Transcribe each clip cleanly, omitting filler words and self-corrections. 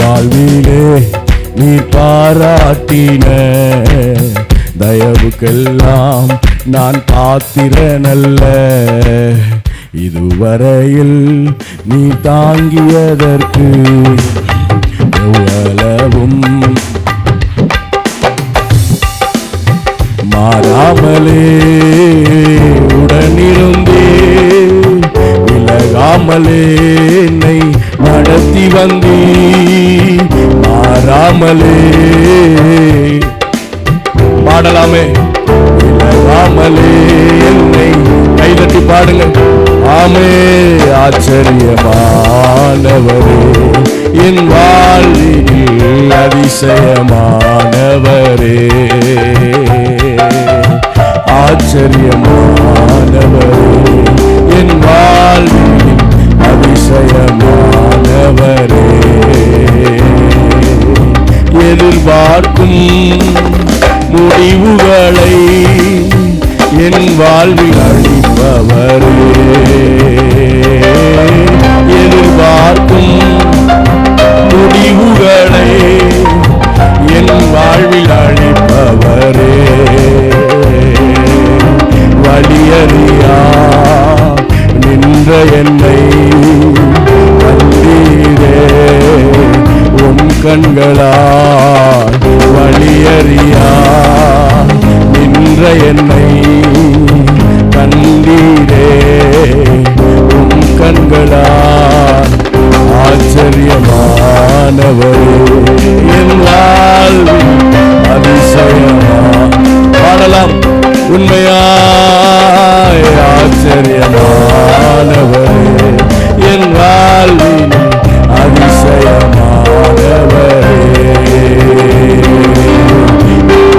வாழ்விலே நீ பாராட்டின தயவுக்கெல்லாம் நான் பாத்திரனல்ல. இதுவரையில் நீ தாங்கியதற்கு எவ்வளவும் மாறாமலே உடனிருந்தே விலகாமலே என்னை நடத்தி வந்தீ. மாறாமலே பாடலாமே, விலகாமலே என்னை கைதட்டி பாடுங்க. ஆமே, ஆச்சரியமானவரே, என் வாழ்வில் அதிசயமானவரே. ஆச்சரியமானவரே, என் வாழ்வில் அதிசயமானவரே. எதிர்பார்க்கும் முடிவுகளை என் வாழ்வில் அளிப்பவரே. எதிர்பார்க்கும் முடிவுகளை என் வாழ்வில் அளிப்பவரே. வலியறியா நின்ற என்னை கண்டீரே உன் கண்களால். வலியறியா நின்ற என்னை கண்டீரே உன் கண்களால். ஆச்சரியமானவரே, என் வாழ்வில் அதிசயமா. பாடலாம், உண்மையாய் ஆச்சரியமானவரே, என் வாழ்வில் அதிசயமானவரே.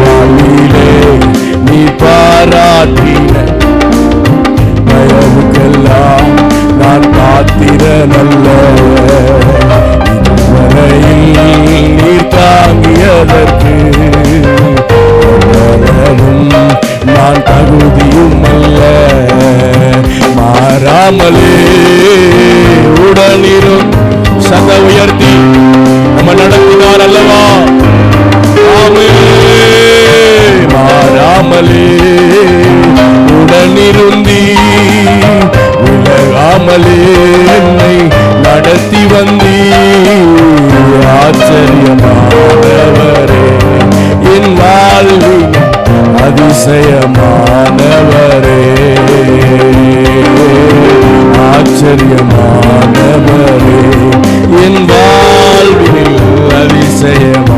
வாழ்விலே நீ பாராட்டின தயவுக்கெல்லாம் நான் பாத்திரனல்ல. இதுவரையில் நீர் தாங்கியதற்கு நான் தகுதியும் அல்ல. மாறாமலே உடனிரும் சத உயர்த்தி நம்ம நடத்தினார் அல்லவா. ஆமே, மாறாமலே உடனிருந்தி விலகாமலே என்னை நடத்தி வந்தீ. ஆச்சரியமானவரே, என் வாழ்வில் அதிசயமானவரே. ஆச்சரியமானவரே, என் வாழ்வில் அதிசயமா.